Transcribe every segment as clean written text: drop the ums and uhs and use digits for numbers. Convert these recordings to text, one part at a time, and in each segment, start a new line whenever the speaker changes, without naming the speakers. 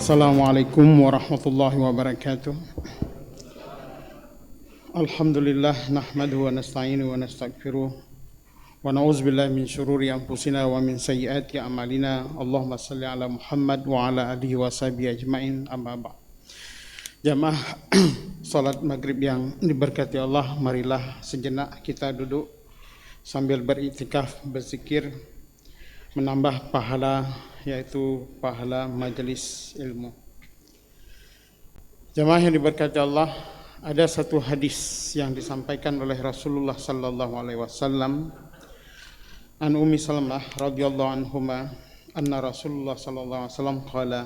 Assalamualaikum warahmatullahi wabarakatuh. Alhamdulillah nahmaduhu wa nasta'inu wa nastaghfiruh wa na'udzubillahi min syururi anfusina wa min sayyiati a'malina. Allahumma shalli ala Muhammad wa ala alihi wa sahbihi ajmain. Amma ba'd. Jamaah salat maghrib yang diberkati Allah, marilah sejenak kita duduk sambil beriktikaf, berzikir, menambah pahala, yaitu pahala majelis ilmu. Jamaah yang diberkati Allah, ada satu hadis yang disampaikan oleh Rasulullah sallallahu alaihi wasallam an Ummi Salamah radhiyallahu anhuma anna Rasulullah sallallahu alaihi wasallam qala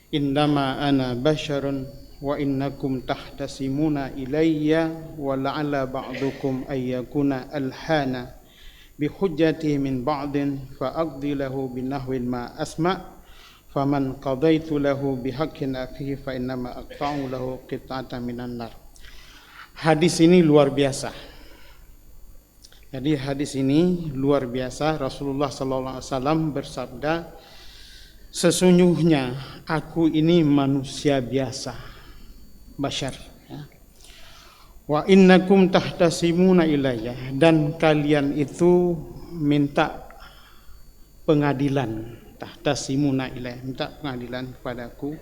innama ana basharun wa innakum tahtasimuna ilayya wa la'alla ba'dukum ayyakuna alhana bihujjati min ba'din fa aqdi lahu binahwin ma asma faman qadaitu lahu bihaqqin akhihi fa innama aqta'u lahu qit'atan minan nar. Hadis ini luar biasa. Jadi hadis ini luar biasa. Rasulullah sallallahu alaihi wasallam bersabda, sesungguhnya aku ini manusia biasa, bashar, ya. Wa innakum tahtasimuna ilayya, dan kalian itu minta pengadilan, tahtasimuna ilayya, minta pengadilan kepadaku.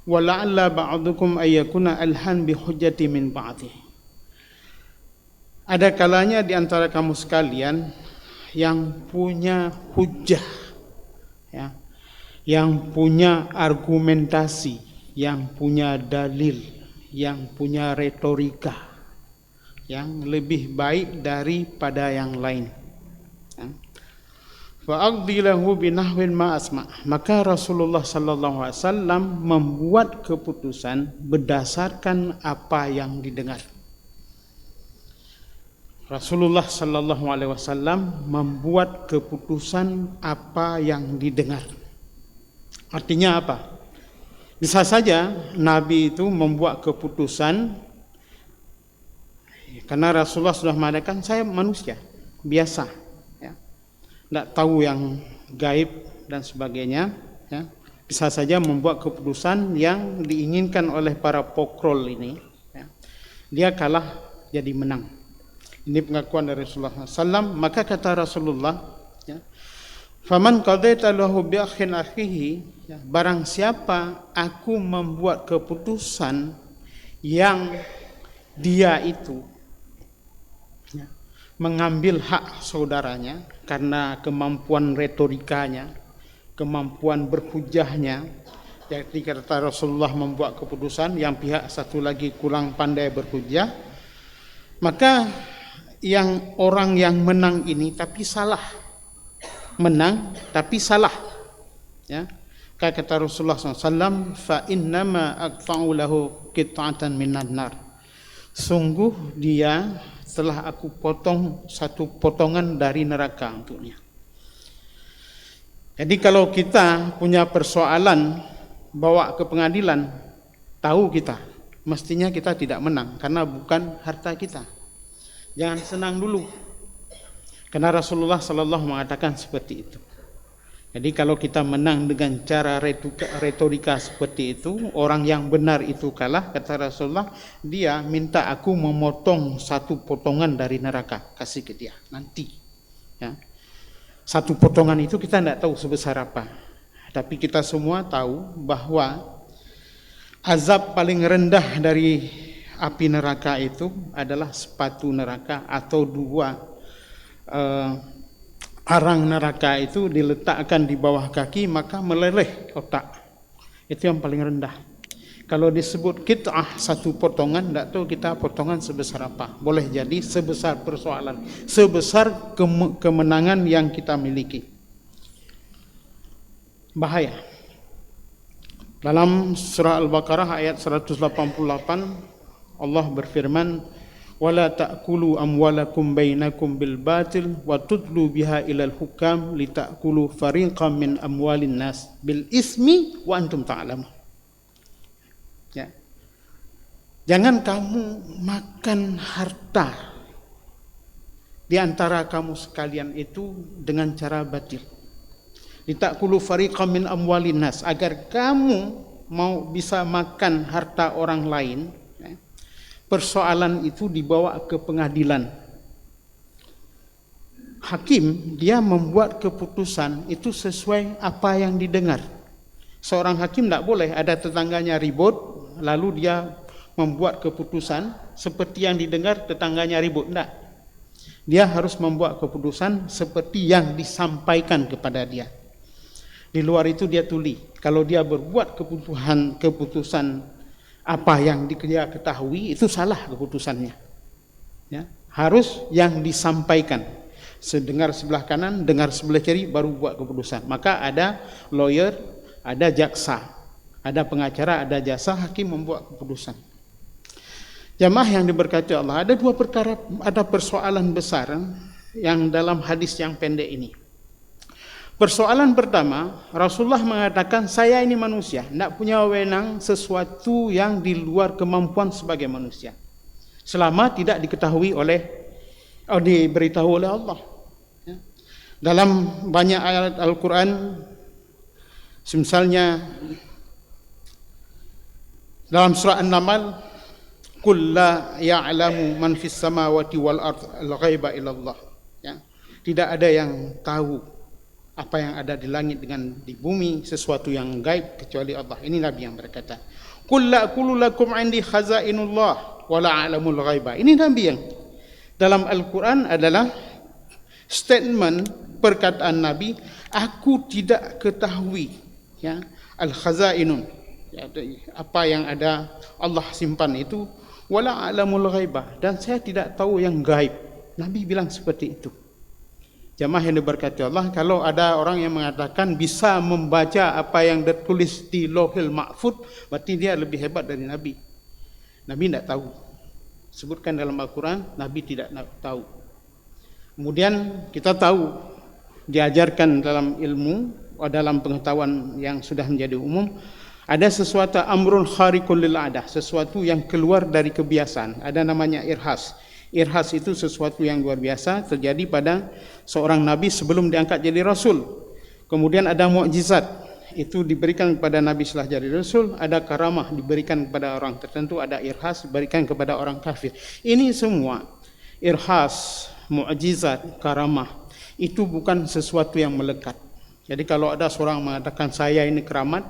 Wa la'alla ba'dukum ayyakuna alhan bi hujjati min ba'di. Ada kalanya di antara kamu sekalian yang punya hujjah, ya, yang punya argumentasi, yang punya dalil, yang punya retorika yang lebih baik daripada yang lain. Fa'aqdi lahu binahwin ma asma. Maka Rasulullah sallallahu alaihi wasallam membuat keputusan berdasarkan apa yang didengar. Rasulullah sallallahu alaihi wasallam membuat keputusan apa yang didengar. Artinya apa? Bisa saja Nabi itu membuat keputusan karena Rasulullah sudah mengatakan, saya manusia biasa, ya, tidak tahu yang gaib dan sebagainya, ya. Bisa saja membuat keputusan yang diinginkan oleh para pokrol ini, ya. Dia kalah jadi menang. Ini pengakuan dari Rasulullah SAW. Maka kata Rasulullah, ya, faman qadaita lahu bi akhin akhihi, ya, barang siapa aku membuat keputusan yang dia itu, ya, mengambil hak saudaranya karena kemampuan retorikanya, kemampuan berhujahnya. Jadi kata Rasulullah membuat keputusan yang pihak satu lagi kurang pandai berhujah, maka yang orang yang menang ini tapi salah, menang tapi salah, ya. Kata Rasulullah SAW, fa innama aqta'u lahu qit'atan minan nar. Sungguh dia telah aku potong satu potongan dari neraka untuknya. Jadi kalau kita punya persoalan bawa ke pengadilan, tahu kita mestinya kita tidak menang karena bukan harta kita. Jangan senang dulu, karena Rasulullah SAW mengatakan seperti itu. Jadi kalau kita menang dengan cara retorika seperti itu, orang yang benar itu kalah, kata Rasulullah, dia minta aku memotong satu potongan dari neraka, kasih ke dia nanti, ya. Satu potongan itu kita tidak tahu sebesar apa, tapi kita semua tahu bahwa azab paling rendah dari api neraka itu adalah sepatu neraka atau dua arang neraka itu diletakkan di bawah kaki, maka meleleh otak. Itu yang paling rendah. Kalau disebut qit'ah, satu potongan, tidak tahu kita potongan sebesar apa. Boleh jadi sebesar persoalan, sebesar kemenangan yang kita miliki. Bahaya. Dalam surah Al-Baqarah ayat 188, Allah berfirman, wala ta'kulu amwalakum bainakum bil batil wa tudlu biha ilal hukam litakulu fariqam min amwalin nas bil ismi wa antum ta'lamun. Ya. Jangan kamu makan harta di antara kamu sekalian itu dengan cara batil. litakulu fariqam min amwalin nas, agar kamu mau bisa makan harta orang lain. Persoalan itu dibawa ke pengadilan. Hakim dia membuat keputusan itu sesuai apa yang didengar. Seorang hakim tidak boleh ada tetangganya ribut lalu dia membuat keputusan seperti yang didengar tetangganya ribut. Tidak. Dia harus membuat keputusan seperti yang disampaikan kepada dia. Di luar itu dia tuli. Kalau dia berbuat keputusan apa yang dia ketahui, itu salah keputusannya. Ya, harus yang disampaikan. Sedengar sebelah kanan, dengar sebelah kiri, baru buat keputusan. Maka ada lawyer, ada jaksa, ada pengacara, ada jasa, hakim membuat keputusan. Jamaah yang diberkati Allah, ada dua perkara, ada persoalan besar yang dalam hadis yang pendek ini. Persoalan pertama, Rasulullah mengatakan, saya ini manusia, tidak punya wewenang sesuatu yang di luar kemampuan sebagai manusia, selama tidak diketahui diberitahu oleh Allah. Dalam banyak ayat Al-Quran, misalnya dalam surah An-Naml, Qul la ya'lamu man fis samawati wal ardh al-ghaiba illallah. Ya. Tidak ada yang tahu apa yang ada di langit dengan di bumi, sesuatu yang gaib kecuali Allah. Ini Nabi yang berkata, Qul la aqulu lakum 'indi khazainullah wa la a'lamul ghaiba. Ini Nabi yang dalam Al-Quran adalah statement, perkataan Nabi, aku tidak ketahui ya al-khazainun, ya, apa yang ada Allah simpan itu, wala a'lamul ghaibah, dan saya tidak tahu yang gaib. Nabi bilang seperti itu. Jamaah yang diberkati Allah, kalau ada orang yang mengatakan bisa membaca apa yang tertulis di Lauhil Mahfuz, berarti dia lebih hebat dari Nabi. Nabi tidak tahu. Sebutkan dalam Al-Quran, Nabi tidak tahu. Kemudian kita tahu, diajarkan dalam ilmu, dalam pengetahuan yang sudah menjadi umum, ada sesuatu amrun khariqul lil adah, sesuatu yang keluar dari kebiasaan. Ada namanya irhas. Irhas itu sesuatu yang luar biasa terjadi pada seorang nabi sebelum diangkat jadi rasul. Kemudian ada mukjizat, itu diberikan kepada nabi setelah jadi rasul. Ada karamah diberikan kepada orang tertentu, ada irhas diberikan kepada orang kafir. Ini semua irhas, mukjizat, karamah itu bukan sesuatu yang melekat. Jadi kalau ada seorang mengatakan saya ini keramat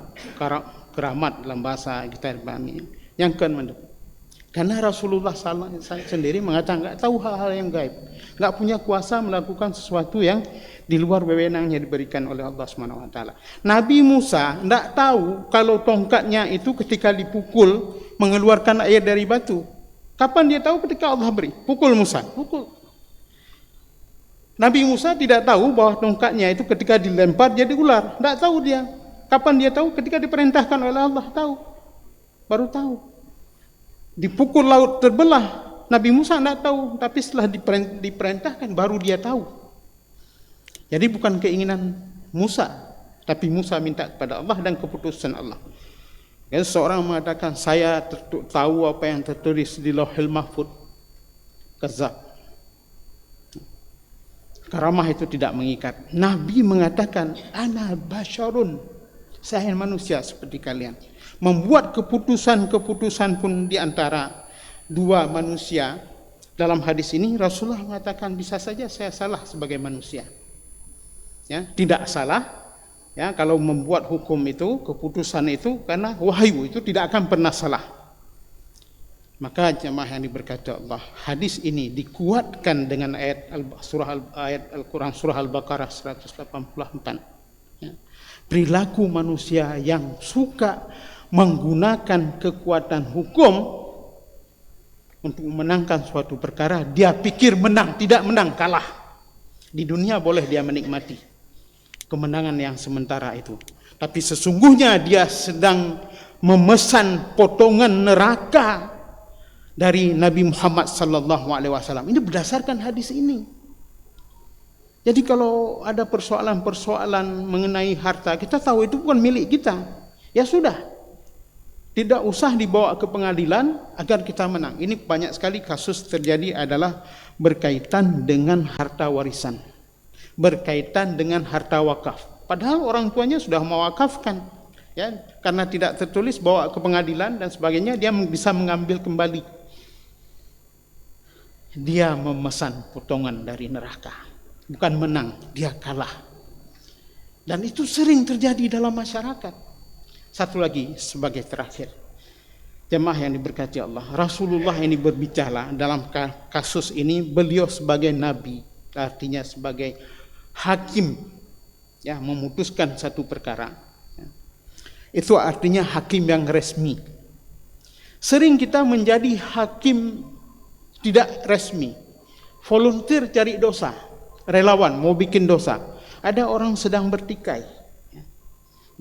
dalam bahasa kita pahami, yang kedua, karena Rasulullah sendiri mengatakan enggak tahu hal-hal yang gaib, enggak punya kuasa melakukan sesuatu yang di luar wewenangnya diberikan oleh Allah SWT. Nabi Musa enggak tahu kalau tongkatnya itu ketika dipukul mengeluarkan air dari batu. Kapan dia tahu? Ketika Allah beri, pukul Musa, pukul. Nabi Musa tidak tahu bahwa tongkatnya itu ketika dilempar jadi ular, enggak tahu dia. Kapan dia tahu? Ketika diperintahkan oleh Allah, tahu. Baru tahu. Dipukul laut terbelah, Nabi Musa tidak tahu, tapi setelah diperintahkan baru dia tahu. Jadi bukan keinginan Musa, tapi Musa minta kepada Allah dan keputusan Allah. Jadi seorang mengatakan saya tahu apa yang tertulis di Lauhil Mahfuz, kadzab. Karamah itu tidak mengikat. Nabi mengatakan ana basyarun, saya manusia seperti kalian. Membuat keputusan-keputusan pun di antara dua manusia. Dalam hadis ini Rasulullah mengatakan bisa saja saya salah sebagai manusia. Ya, tidak salah. Ya, kalau membuat hukum itu, keputusan itu karena wahyu itu tidak akan pernah salah. Maka jemaah yang diberkati Allah, hadis ini dikuatkan dengan ayat Al-Quran surah Al-Baqarah 184. Ya. Perilaku manusia yang suka menggunakan kekuatan hukum untuk memenangkan suatu perkara, dia pikir menang, tidak menang, kalah. Di dunia boleh dia menikmati kemenangan yang sementara itu, tapi sesungguhnya dia sedang memesan potongan neraka dari Nabi Muhammad SAW. Ini berdasarkan hadis ini. Jadi kalau ada persoalan-persoalan mengenai harta, kita tahu itu bukan milik kita. Ya sudah, tidak usah dibawa ke pengadilan agar kita menang. Ini banyak sekali kasus terjadi adalah berkaitan dengan harta warisan, berkaitan dengan harta wakaf. Padahal orang tuanya sudah mewakafkan, ya, karena tidak tertulis bawa ke pengadilan dan sebagainya, dia bisa mengambil kembali. Dia memesan potongan dari neraka, bukan menang, dia kalah. Dan itu sering terjadi dalam masyarakat. Satu lagi sebagai terakhir, jemaah yang diberkati Allah, Rasulullah ini berbicara dalam kasus ini, beliau sebagai nabi, artinya sebagai hakim, ya, memutuskan satu perkara, ya. Itu artinya hakim yang resmi. Sering kita menjadi hakim tidak resmi, volunteer cari dosa, relawan mau bikin dosa. Ada orang sedang bertikai, ya,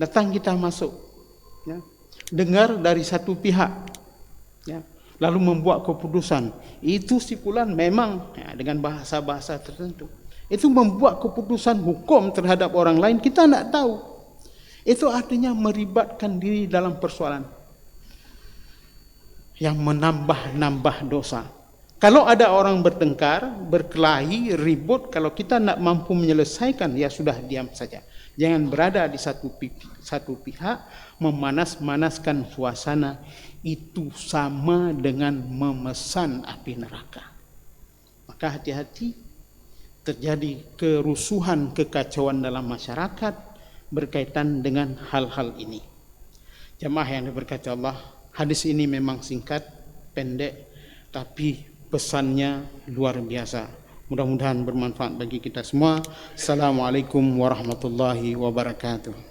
datang kita masuk, ya, dengar dari satu pihak, ya, lalu membuat keputusan. Itu si fulan memang, ya, dengan bahasa-bahasa tertentu. Itu membuat keputusan hukum terhadap orang lain, kita tidak tahu. Itu artinya meribatkan diri dalam persoalan yang menambah-nambah dosa. Kalau ada orang bertengkar, berkelahi, ribut, kalau kita tidak mampu menyelesaikan, ya sudah, diam saja. Jangan berada di satu pihak memanas-manaskan suasana. Itu sama dengan memesan api neraka. Maka hati-hati, terjadi kerusuhan, kekacauan dalam masyarakat berkaitan dengan hal-hal ini. Jemaah yang diberkati Allah, hadis ini memang singkat, pendek, tapi pesannya luar biasa. Mudah-mudahan bermanfaat bagi kita semua. Assalamualaikum warahmatullahi wabarakatuh.